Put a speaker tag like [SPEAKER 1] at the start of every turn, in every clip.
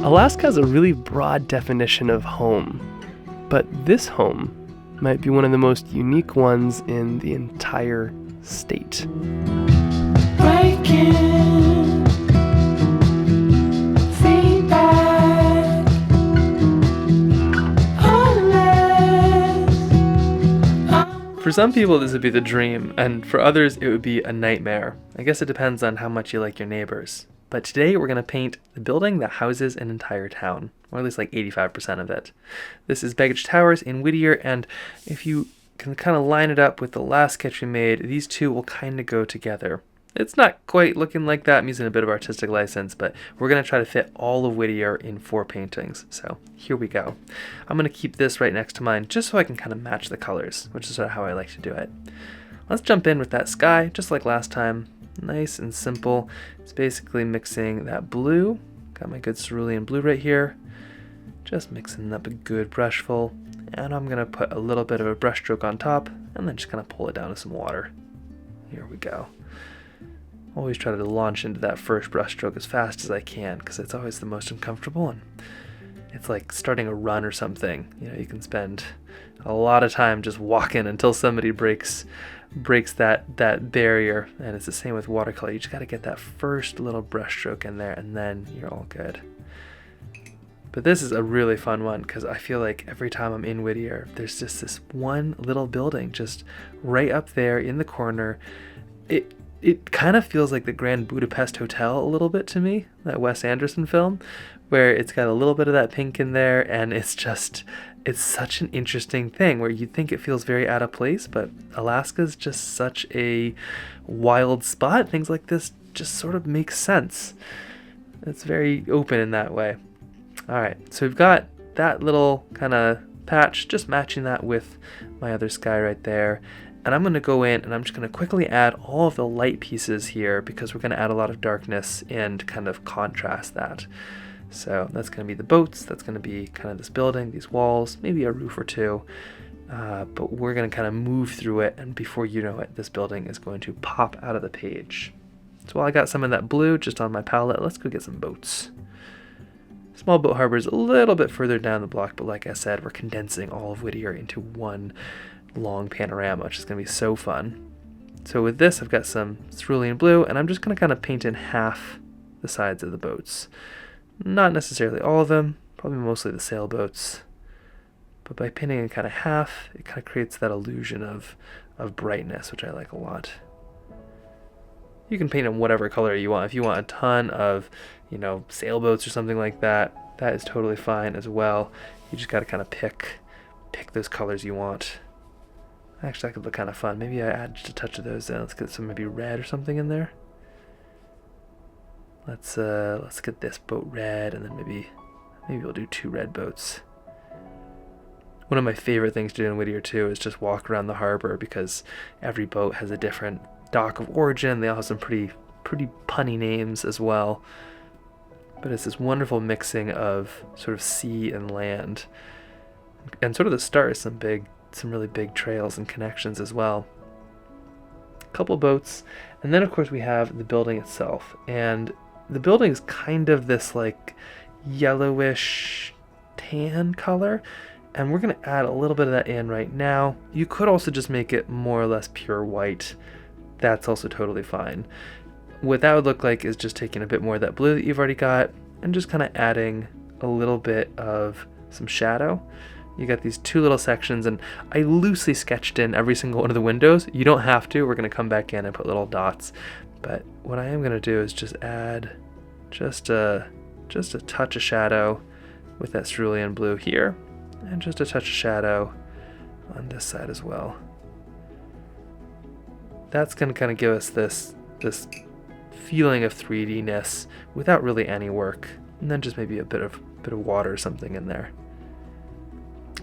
[SPEAKER 1] Alaska has a really broad definition of home, but this home might be one of the most unique ones in the entire state. For some people this would be the dream, and for others it would be a nightmare. I guess it depends on how much you like your neighbors. But today we're going to paint the building that houses an entire town, or at least like 85% of it. This is Baggage Towers in Whittier, and if you can kind of line it up with the last sketch we made, these two will kind of go together. It's not quite looking like that. I'm using a bit of artistic license, but we're going to try to fit all of Whittier in 4 paintings. So here we go. I'm going to keep this right next to mine just so I can kind of match the colors, which is sort of how I like to do it. Let's jump in with that sky, just like last time. Nice and simple. It's basically mixing that blue. Got my good cerulean blue right here. Just mixing up a good brushful. And I'm going to put a little bit of a brush stroke on top and then just kind of pull it down with some water. Here we go. Always try to launch into that first brush stroke as fast as I can because it's always the most uncomfortable, and it's like starting a run or something. You know, you can spend a lot of time just walking until somebody breaks that barrier, and it's the same with watercolor. You just got to get that first little brush stroke in there and then you're all good. But this is a really fun one because I feel like every time I'm in Whittier, there's just this one little building just right up there in the corner. It kind of feels like the Grand Budapest Hotel a little bit to me, that Wes Anderson film, where it's got a little bit of that pink in there, and it's such an interesting thing where you think it feels very out of place, but Alaska's just such a wild spot. Things like this just sort of make sense. It's very open in that way. All right, so we've got that little kind of patch, just matching that with my other sky right there. And I'm going to go in and I'm just going to quickly add all of the light pieces here because we're going to add a lot of darkness and kind of contrast that. So that's going to be the boats, that's going to be kind of this building, these walls, maybe a roof or two. But we're going to kind of move through it, and before you know it, this building is going to pop out of the page. So while I got some of that blue just on my palette, let's go get some boats. Small Boat Harbor is a little bit further down the block, but like I said, we're condensing all of Whittier into one long panorama, which is going to be so fun. So with this, I've got some cerulean blue, and I'm just going to kind of paint in half the sides of the boats. Not necessarily all of them, probably mostly the sailboats. But by painting in kind of half, it kind of creates that illusion of brightness, which I like a lot. You can paint in whatever color you want. If you want a ton of, sailboats or something like that, that is totally fine as well. You just got to kind of pick those colors you want. Actually, that could look kind of fun. Maybe I add just a touch of those in. Let's get some maybe red or something in there. Let's get this boat red, and then maybe we'll do 2 red boats. One of my favorite things to do in Whittier too is just walk around the harbor because every boat has a different dock of origin. They all have some pretty punny names as well. But it's this wonderful mixing of sort of sea and land, and sort of the start is some really big trails and connections as well. A couple boats, and then of course we have the building itself, and the building is kind of this like yellowish tan color, and we're going to add a little bit of that in right now. You could also just make it more or less pure white. That's also totally fine. What that would look like is just taking a bit more of that blue that you've already got and just kind of adding a little bit of some shadow. You got these 2 little sections, and I loosely sketched in every single one of the windows. You don't have to. We're going to come back in and put little dots. But what I am going to do is just add just a touch of shadow with that cerulean blue here, and just a touch of shadow on this side as well. That's going to kind of give us this feeling of 3D-ness without really any work, and then just maybe a bit of water or something in there.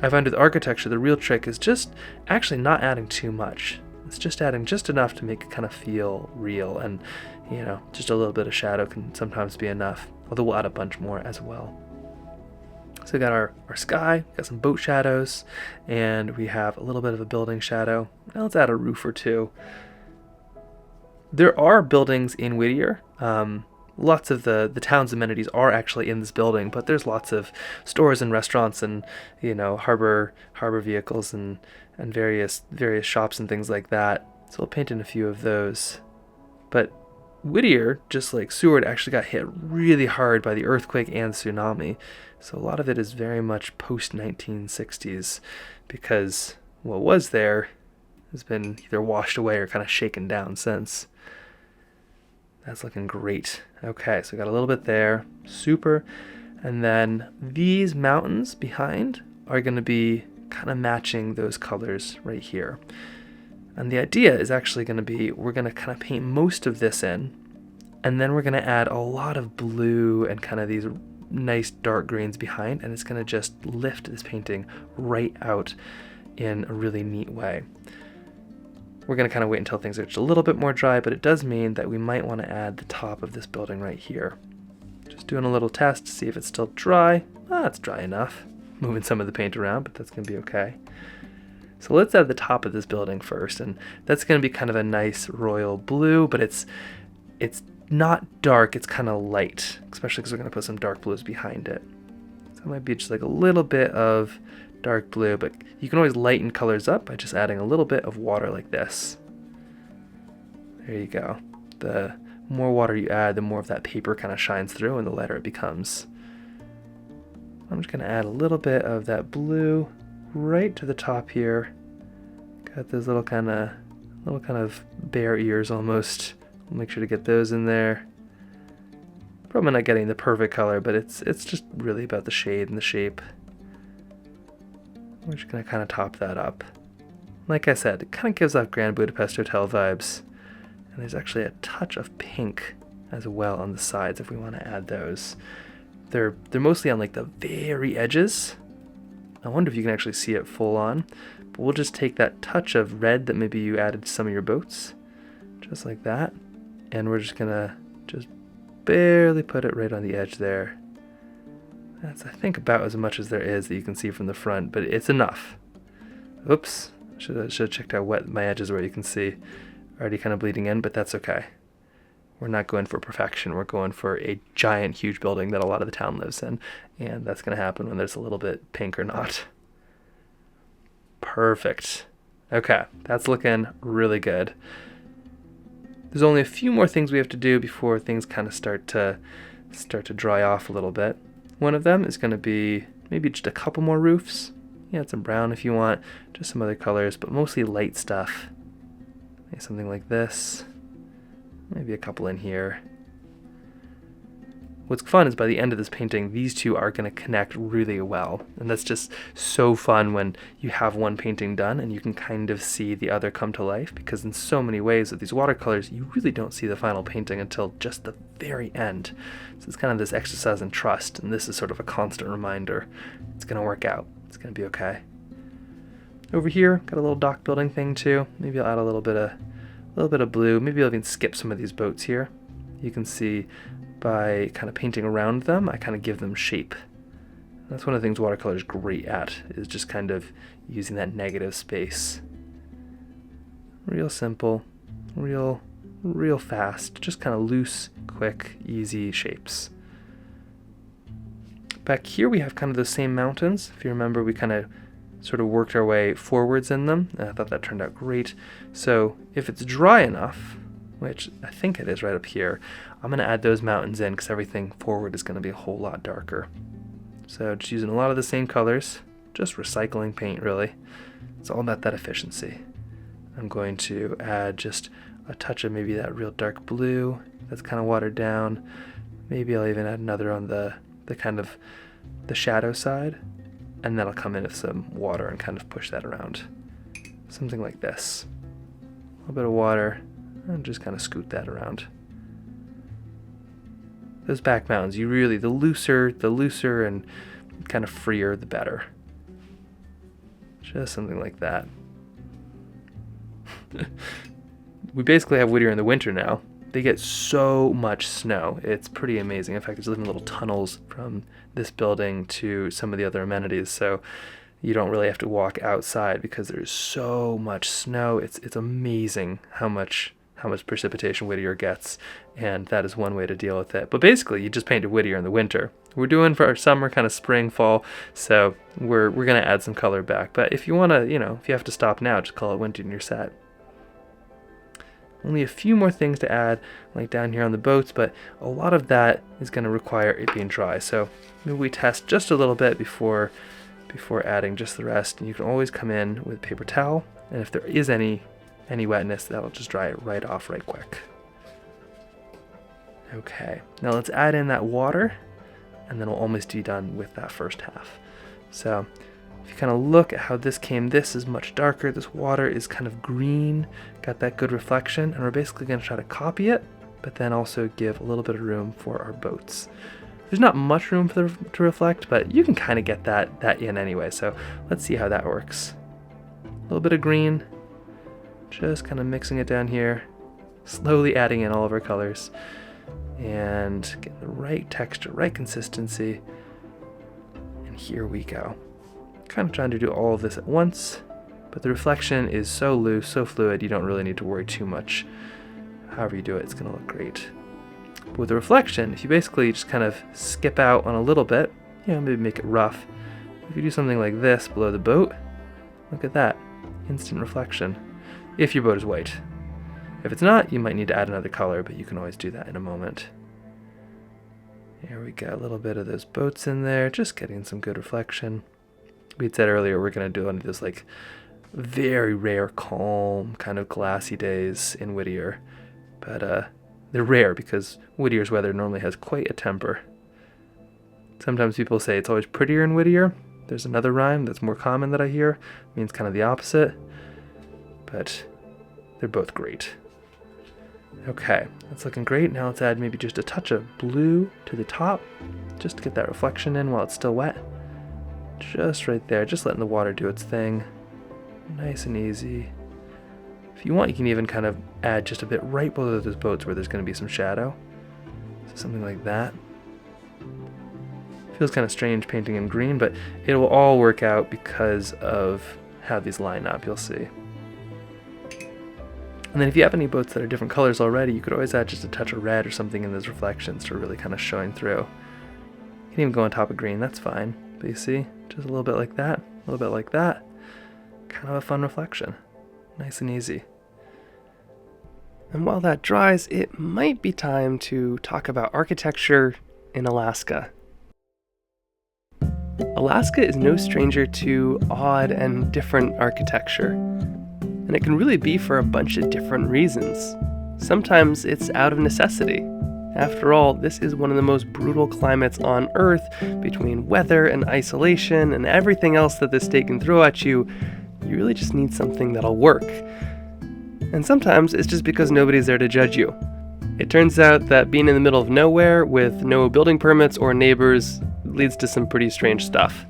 [SPEAKER 1] I find with architecture, the real trick is just actually not adding too much. It's just adding just enough to make it kind of feel real, and just a little bit of shadow can sometimes be enough, although we'll add a bunch more as well. So we got our sky, got some boat shadows, and we have a little bit of a building shadow. Now let's add a roof or two. There are buildings in Whittier lots of the town's amenities are actually in this building, but there's lots of stores and restaurants and, harbor vehicles and various shops and things like that. So I'll paint in a few of those. But Whittier, just like Seward, actually got hit really hard by the earthquake and tsunami. So a lot of it is very much post-1960s because what was there has been either washed away or kind of shaken down since. That's looking great. Okay, so we got a little bit there. Super. And then these mountains behind are going to be kind of matching those colors right here. And the idea is actually going to be, we're going to kind of paint most of this in, and then we're going to add a lot of blue and kind of these nice dark greens behind, and it's going to just lift this painting right out in a really neat way. We're going to kind of wait until things are just a little bit more dry, but it does mean that we might want to add the top of this building right here. Just doing a little test to see if it's still dry. It's dry enough. Moving some of the paint around, but that's going to be okay. So let's add the top of this building first, and that's going to be kind of a nice royal blue, but it's not dark, it's kind of light, especially because we're going to put some dark blues behind it. So it might be just like a little bit of dark blue, but you can always lighten colors up by just adding a little bit of water like this. There you go. The more water you add, the more of that paper kind of shines through and the lighter it becomes. I'm just going to add a little bit of that blue right to the top here. Got those little kind of bear ears almost. I'll make sure to get those in there. Probably not getting the perfect color, but it's just really about the shade and the shape. We're just going to kind of top that up. Like I said, it kind of gives off Grand Budapest Hotel vibes. And there's actually a touch of pink as well on the sides if we want to add those. They're mostly on like the very edges. I wonder if you can actually see it full on. But we'll just take that touch of red that maybe you added to some of your boats. Just like that. And we're just going to just barely put it right on the edge there. That's, I think, about as much as there is that you can see from the front, but it's enough. Oops, should have checked how wet my edges were. You can see already kind of bleeding in, but that's okay. We're not going for perfection. We're going for a giant, huge building that a lot of the town lives in, and that's going to happen when there's a little bit pink or not. Perfect. Okay, that's looking really good. There's only a few more things we have to do before things kind of start to dry off a little bit. One of them is going to be maybe just a couple more roofs. Yeah, add some brown if you want, just some other colors, but mostly light stuff. Maybe something like this. Maybe a couple in here. What's fun is by the end of this painting, these two are going to connect really well. And that's just so fun when you have one painting done and you can kind of see the other come to life, because in so many ways with these watercolors, you really don't see the final painting until just the very end. So it's kind of this exercise in trust, and this is sort of a constant reminder. It's going to work out. It's going to be okay. Over here, got a little dock building thing too. Maybe I'll add a little bit of blue. Maybe I'll even skip some of these boats here. You can see by kind of painting around them, I kind of give them shape. That's one of the things watercolor is great at, is just kind of using that negative space. Real simple, real fast, just kind of loose, quick, easy shapes. Back here we have kind of the same mountains. If you remember, we kind of sort of worked our way forwards in them, and I thought that turned out great. So if it's dry enough, which I think it is right up here, I'm going to add those mountains in because everything forward is going to be a whole lot darker. So just using a lot of the same colors, just recycling paint really. It's all about that efficiency. I'm going to add just a touch of maybe that real dark blue that's kind of watered down. Maybe I'll even add another on the kind of the shadow side, and then I'll come in with some water and kind of push that around. Something like this. A little bit of water, and just kind of scoot that around. Those back mountains, the looser and kind of freer, the better. Just something like that. We basically have Whittier in the winter now. They get so much snow. It's pretty amazing. In fact, there's even little tunnels from this building to some of the other amenities, so you don't really have to walk outside because there's so much snow. It's amazing how much how much precipitation Whittier gets, and that is one way to deal with it. But basically, you just painted Whittier in the winter. We're doing for our summer, kind of spring, fall, so we're going to add some color back. But if you want to, if you have to stop now, just call it winter in your set. Only a few more things to add, like down here on the boats, but a lot of that is going to require it being dry. So maybe we test just a little bit before adding just the rest. And you can always come in with a paper towel, and if there is any wetness, that'll just dry it right off right quick. Okay, now let's add in that water, and then we'll almost be done with that first half. So if you kind of look at how this came, this is much darker. This water is kind of green, got that good reflection, and we're basically going to try to copy it, but then also give a little bit of room for our boats. There's not much room to reflect, but you can kind of get that in anyway, so let's see how that works. A little bit of green, just kind of mixing it down here, slowly adding in all of our colors, and getting the right texture, right consistency, and here we go. Kind of trying to do all of this at once, but the reflection is so loose, so fluid, you don't really need to worry too much. However you do it, it's going to look great. But with the reflection, if you basically just kind of skip out on a little bit, maybe make it rough. If you do something like this below the boat, look at that, instant reflection, if your boat is white. If it's not, you might need to add another color, but you can always do that in a moment. Here we got a little bit of those boats in there, just getting some good reflection. We had said earlier we're going to do one of those like very rare, calm, kind of glassy days in Whittier. But they're rare because Whittier's weather normally has quite a temper. Sometimes people say it's always prettier in Whittier. There's another rhyme that's more common that I hear. It means kind of the opposite. But they're both great. Okay, that's looking great. Now let's add maybe just a touch of blue to the top, just to get that reflection in while it's still wet. Just right there, just letting the water do its thing. Nice and easy. If you want, you can even kind of add just a bit right below those boats where there's going to be some shadow. So something like that. Feels kind of strange painting in green, but it will all work out because of how these line up, you'll see. And then if you have any boats that are different colors already, you could always add just a touch of red or something in those reflections to really kind of showing through. You can even go on top of green, that's fine. But you see, just a little bit like that, a little bit like that. Kind of a fun reflection. Nice and easy. And while that dries, it might be time to talk about architecture in Alaska. Alaska is no stranger to odd and different architecture. And it can really be for a bunch of different reasons. Sometimes it's out of necessity. After all, this is one of the most brutal climates on Earth, between weather and isolation and everything else that the state can throw at you. You really just need something that'll work. And sometimes it's just because nobody's there to judge you. It turns out that being in the middle of nowhere with no building permits or neighbors leads to some pretty strange stuff.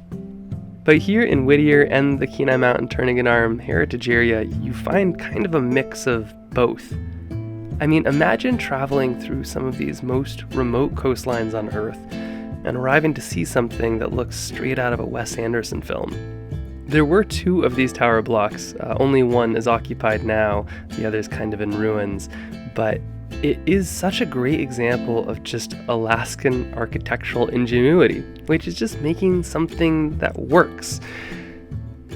[SPEAKER 1] But here in Whittier and the Kenai Mountains-Turnagain Arm heritage area, you find kind of a mix of both. I mean, imagine traveling through some of these most remote coastlines on Earth and arriving to see something that looks straight out of a Wes Anderson film. There were 2 of these tower blocks. Only one is occupied now, the other's kind of in ruins, but it is such a great example of just Alaskan architectural ingenuity, which is just making something that works.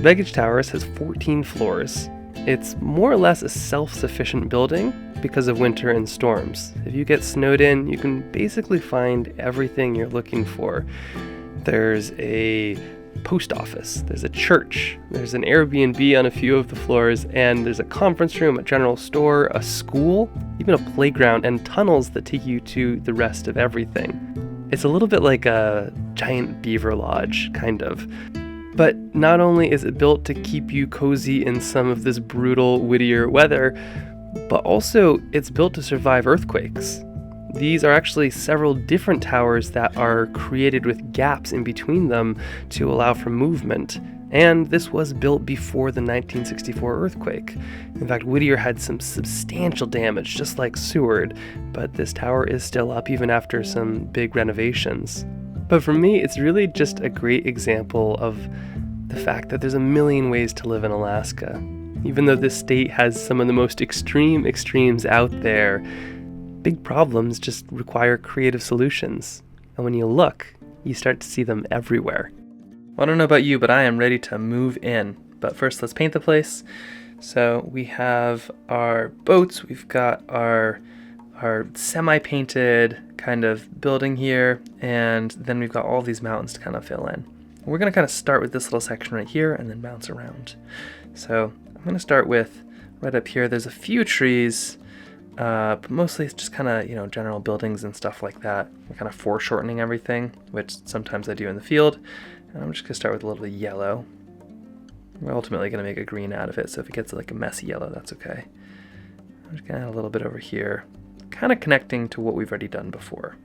[SPEAKER 1] Baggage Towers has 14 floors. It's more or less a self-sufficient building because of winter and storms. If you get snowed in, you can basically find everything you're looking for. There's a post office, there's a church, there's an Airbnb on a few of the floors, and there's a conference room, a general store, a school, even a playground, and tunnels that take you to the rest of everything. It's a little bit like a giant beaver lodge, kind of. But not only is it built to keep you cozy in some of this brutal Whittier weather, but also it's built to survive earthquakes. These are actually several different towers that are created with gaps in between them to allow for movement. And this was built before the 1964 earthquake. In fact, Whittier had some substantial damage, just like Seward, but this tower is still up even after some big renovations. But for me, it's really just a great example of the fact that there's a million ways to live in Alaska.
[SPEAKER 2] Even though this state has some of the most extreme extremes out there, big problems just require creative solutions. And when you look, you start to see them everywhere.
[SPEAKER 1] Well, I don't know about you, but I am ready to move in. But first, let's paint the place. So we have our boats, we've got our semi-painted kind of building here, and then we've got all these mountains to kind of fill in. We're going to kind of start with this little section right here and then bounce around. So I'm going to start with right up here. There's a few trees, but mostly it's just kind of, general buildings and stuff like that. We're kind of foreshortening everything, which sometimes I do in the field. And I'm just going to start with a little bit of yellow. We're ultimately going to make a green out of it, so if it gets like a messy yellow, that's okay. I'm just going to add a little bit over here, kind of connecting to what we've already done before.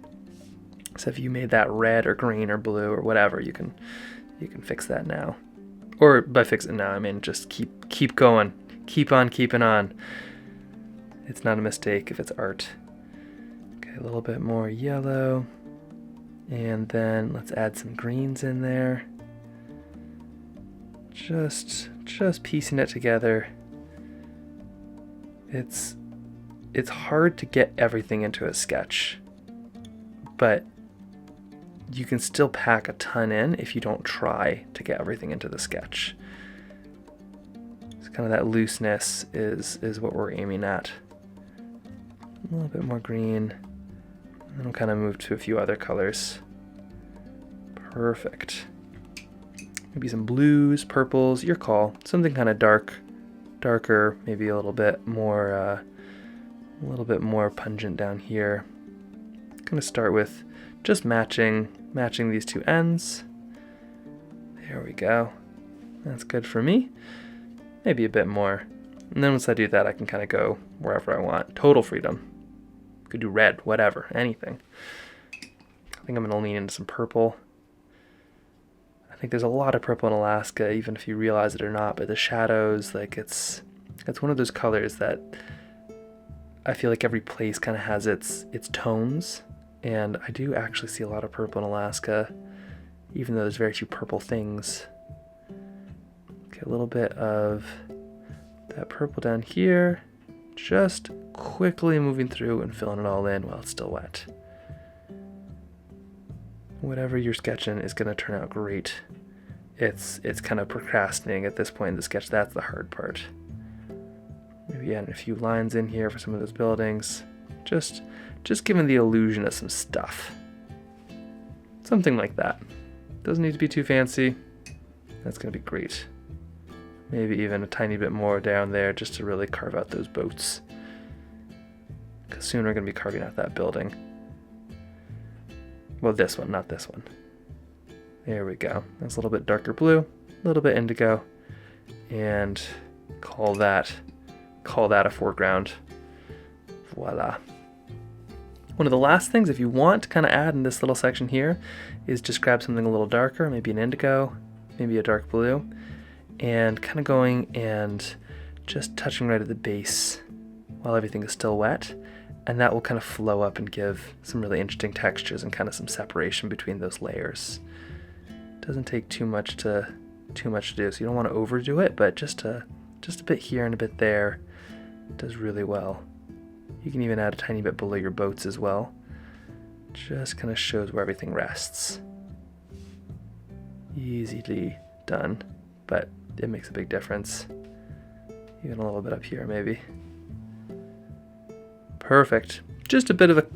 [SPEAKER 1] So if you made that red or green or blue or whatever, you can fix that now. Or by fix it now, I mean just keep going, keep on keeping on. It's not a mistake if it's art. Okay, a little bit more yellow, and then let's add some greens in there. Just piecing it together. It's hard to get everything into a sketch, but you can still pack a ton in if you don't try to get everything into the sketch. It's kind of that looseness is what we're aiming at. A little bit more green, and then we'll kind of move to a few other colors. Perfect. Maybe some blues, purples, your call. Something kind of darker, maybe a little bit more pungent down here. I'm gonna start with just matching these two ends. There we go. That's good for me. Maybe a bit more. And then once I do that, I can kind of go wherever I want. Total freedom. Could do red, whatever, anything. I think I'm gonna lean into some purple. I think there's a lot of purple in Alaska, even if you realize it or not, but the shadows, like it's one of those colors that I feel like every place kind of has its tones, and I do actually see a lot of purple in Alaska, even though there's very few purple things. Okay, a little bit of that purple down here, just quickly moving through and filling it all in while it's still wet. Whatever you're sketching is going to turn out great. It's kind of procrastinating at this point in the sketch. That's the hard part. Maybe add a few lines in here for some of those buildings. Just giving the illusion of some stuff. Something like that. Doesn't need to be too fancy. That's going to be great. Maybe even a tiny bit more down there just to really carve out those boats. Because soon we're going to be carving out that building. Well, this one, not this one. There we go. That's a little bit darker blue, a little bit indigo, and call that a foreground. Voila. One of the last things, if you want to kind of add in this little section here, is just grab something a little darker, maybe an indigo, maybe a dark blue, and kind of going and just touching right at the base while everything is still wet. And that will kind of flow up and give some really interesting textures and kind of some separation between those layers. Doesn't take too much to do, so you don't want to overdo it, but just a bit here and a bit there does really well. You can even add a tiny bit below your boats as well. Just kind of shows where everything rests. Easily done, but it makes a big difference. Even a little bit up here maybe. Perfect. Just a bit of a,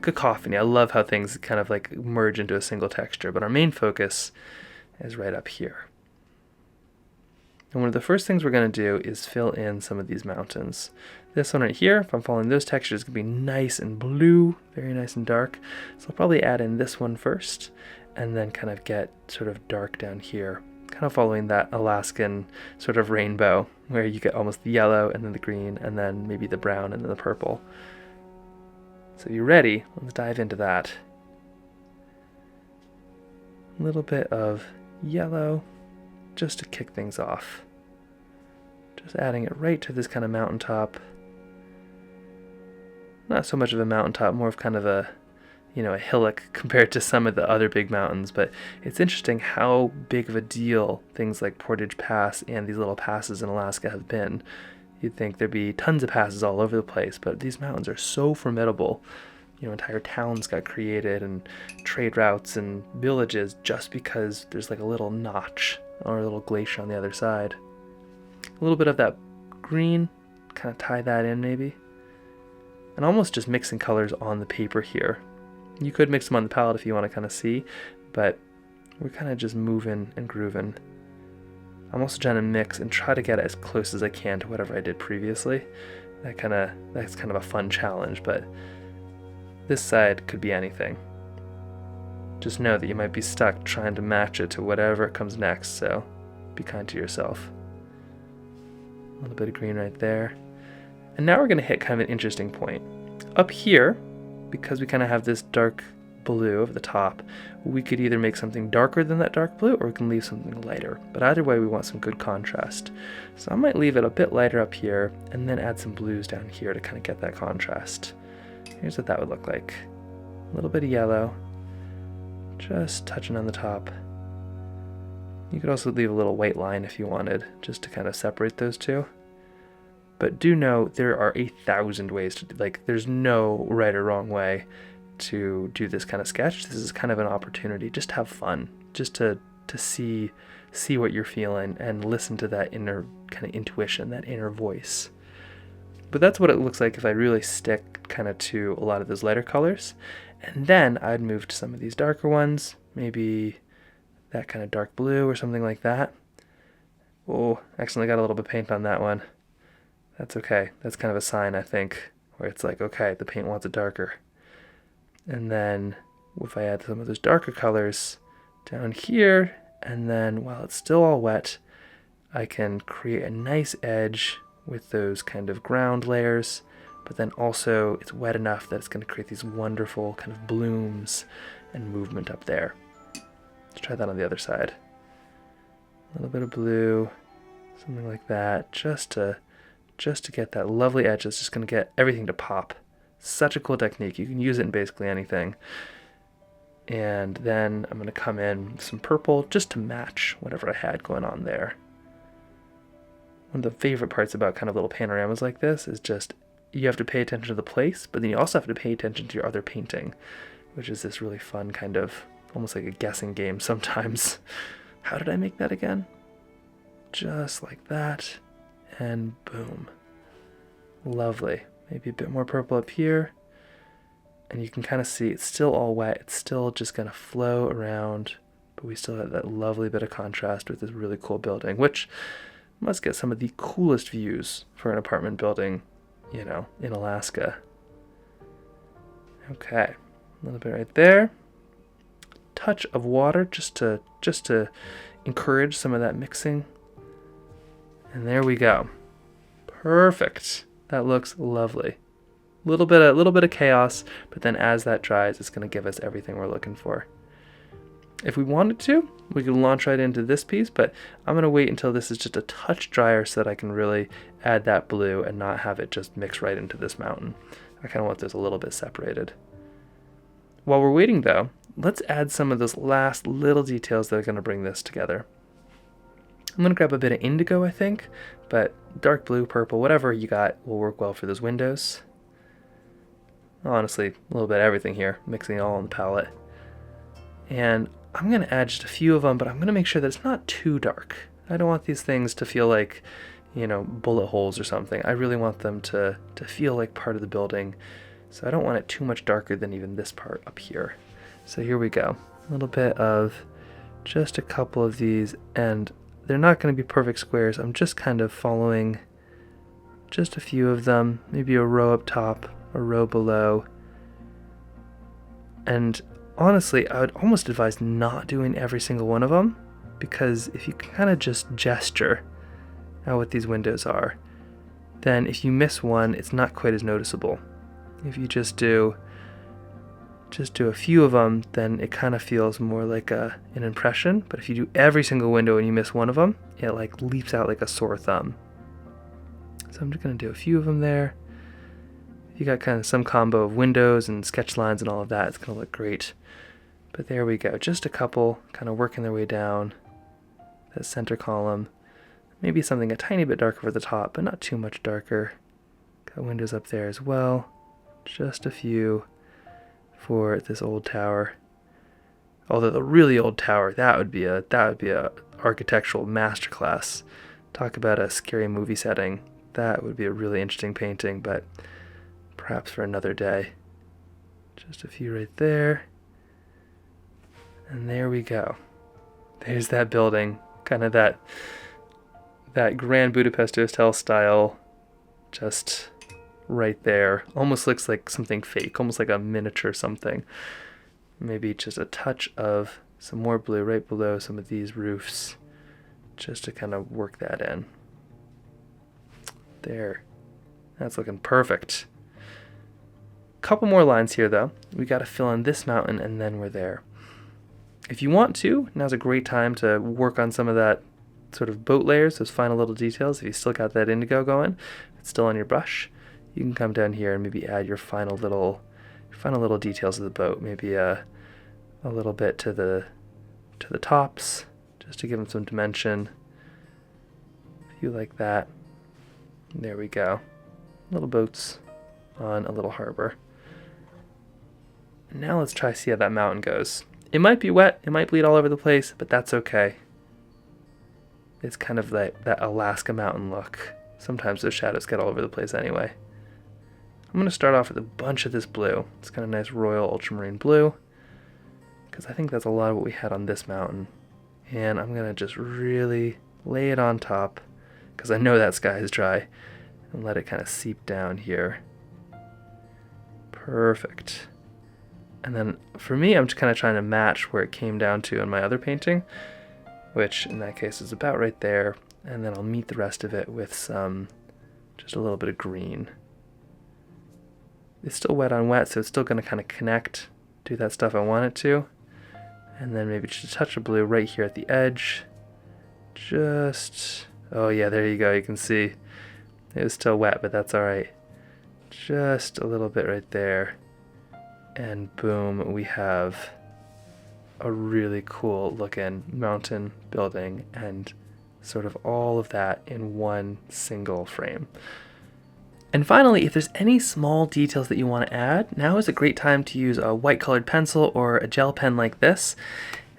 [SPEAKER 1] cacophony. I love how things kind of like merge into a single texture, but our main focus is right up here. And one of the first things we're going to do is fill in some of these mountains. This one right here, if I'm following those textures, is going to be nice and blue, very nice and dark. So I'll probably add in this one first, and then kind of get sort of dark down here, kind of following that Alaskan sort of rainbow, where you get almost the yellow and then the green and then maybe the brown and then the purple. So if you're ready, let's dive into that. A little bit of yellow just to kick things off. Just adding it right to this kind of mountaintop. Not so much of a mountaintop, more of kind of a, a hillock compared to some of the other big mountains, but it's interesting how big of a deal things like Portage Pass and these little passes in Alaska have been. You'd think there'd be tons of passes all over the place, but these mountains are so formidable. Entire towns got created and trade routes and villages just because there's like a little notch or a little glacier on the other side. A little bit of that green, kind of tie that in maybe. And almost just mixing colors on the paper here. You could mix them on the palette if you want to kind of see, but we're kind of just moving and grooving. I'm also trying to mix and try to get as close as I can to whatever I did previously. That's kind of a fun challenge, but this side could be anything. Just know that you might be stuck trying to match it to whatever comes next, so be kind to yourself. A little bit of green right there. And now we're going to hit kind of an interesting point. Up here, because we kind of have this dark blue over the top, we could either make something darker than that dark blue, or we can leave something lighter. But either way, we want some good contrast. So I might leave it a bit lighter up here, and then add some blues down here to kind of get that contrast. Here's what that would look like. A little bit of yellow, just touching on the top. You could also leave a little white line if you wanted, just to kind of separate those two. But do know there are 1,000 ways to there's no right or wrong way to do this kind of sketch. This is kind of an opportunity just to have fun, just to see what you're feeling and listen to that inner kind of intuition, that inner voice. But that's what it looks like if I really stick kind of to a lot of those lighter colors. And then I'd move to some of these darker ones, maybe that kind of dark blue or something like that. Oh, accidentally got a little bit of paint on that one. That's okay. That's kind of a sign, I think, where it's like, okay, the paint wants it darker. And then if I add some of those darker colors down here, and then while it's still all wet, I can create a nice edge with those kind of ground layers, but then also it's wet enough that it's going to create these wonderful kind of blooms and movement up there. Let's try that on the other side. A little bit of blue, something like that, just to get that lovely edge that's just going to get everything to pop. Such a cool technique. You can use it in basically anything. And then I'm going to come in with some purple just to match whatever I had going on there. One of the favorite parts about kind of little panoramas like this is just you have to pay attention to the place, but then you also have to pay attention to your other painting, which is this really fun kind of almost like a guessing game sometimes. How did I make that again? Just like that, and boom. Lovely. Maybe a bit more purple up here, and you can kind of see it's still all wet. It's still just going to flow around, but we still have that lovely bit of contrast with this really cool building, which must get some of the coolest views for an apartment building, in Alaska. Okay, a little bit right there. Touch of water just to encourage some of that mixing. And there we go. Perfect. That looks lovely. Little bit of chaos, but then as that dries, it's going to give us everything we're looking for. If we wanted to, we could launch right into this piece, but I'm going to wait until this is just a touch drier so that I can really add that blue and not have it just mix right into this mountain. I kind of want this a little bit separated. While we're waiting though, let's add some of those last little details that are going to bring this together. I'm going to grab a bit of indigo, I think, but dark blue, purple, whatever you got will work well for those windows. Honestly, a little bit of everything here, mixing it all on the palette. And I'm going to add just a few of them, but I'm going to make sure that it's not too dark. I don't want these things to feel like, bullet holes or something. I really want them to feel like part of the building. So I don't want it too much darker than even this part up here. So here we go. A little bit of just a couple of these, and they're not going to be perfect squares. I'm just kind of following just a few of them, maybe a row up top, a row below. And honestly, I would almost advise not doing every single one of them, because if you kind of just gesture at what these windows are, then if you miss one, it's not quite as noticeable. If you just do a few of them, then it kind of feels more like an impression. But if you do every single window and you miss one of them, it like leaps out like a sore thumb. So I'm just going to do a few of them there, a you got kind of some combo of windows and sketch lines and all of that, it's going to look great. But there we go, just a couple kind of working their way down that center column. Maybe something a tiny bit darker over the top, but not too much darker. Got windows up there as well. Just a few for this old tower. Although the really old tower, that would be a architectural masterclass. Talk about a scary movie setting. That would be a really interesting painting, but perhaps for another day. Just a few right there. And there we go. There's that building, kind of that Grand Budapest Hotel style, just right there. Almost looks like something fake, almost like a miniature something. Maybe just a touch of some more blue right below some of these roofs, just to kind of work that in. There. That's looking perfect. Couple more lines here though. We got to fill in this mountain and then we're there. If you want to, now's a great time to work on some of that sort of boat layers, those final little details. If you still got that indigo going, it's still on your brush, you can come down here and maybe add your final little details of the boat. Maybe a little bit to the tops, just to give them some dimension. If you like that. There we go. Little boats on a little harbor. Now let's try to see how that mountain goes. It might be wet, it might bleed all over the place, but that's okay. It's kind of like that Alaska mountain look. Sometimes those shadows get all over the place anyway. I'm going to start off with a bunch of this blue. It's kind of nice royal ultramarine blue, because I think that's a lot of what we had on this mountain. And I'm going to just really lay it on top, because I know that sky is dry, and let it kind of seep down here. Perfect. And then for me, I'm just kind of trying to match where it came down to in my other painting, which in that case is about right there. And then I'll meet the rest of it with just a little bit of green. It's still wet on wet, so it's still going to kind of connect, do that stuff I want it to. And then maybe just a touch of blue right here at the edge. Just, oh yeah, there you go. You can see it was still wet, but that's all right. Just a little bit right there. And boom, we have a really cool looking mountain building and sort of all of that in one single frame. And finally, if there's any small details that you want to add, now is a great time to use a white colored pencil or a gel pen like this.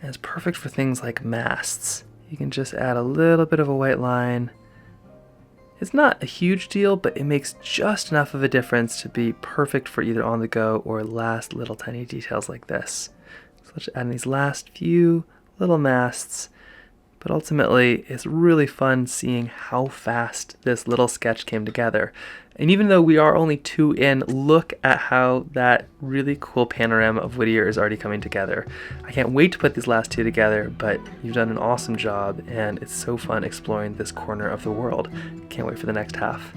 [SPEAKER 1] And it's perfect for things like masts. You can just add a little bit of a white line. It's not a huge deal, but it makes just enough of a difference to be perfect for either on the go or last little tiny details like this. So let's add in these last few little masts, but ultimately it's really fun seeing how fast this little sketch came together. And even though we are only 2 in, look at how that really cool panorama of Whittier is already coming together. I can't wait to put these last 2 together, but you've done an awesome job and it's so fun exploring this corner of the world. Can't wait for the next half.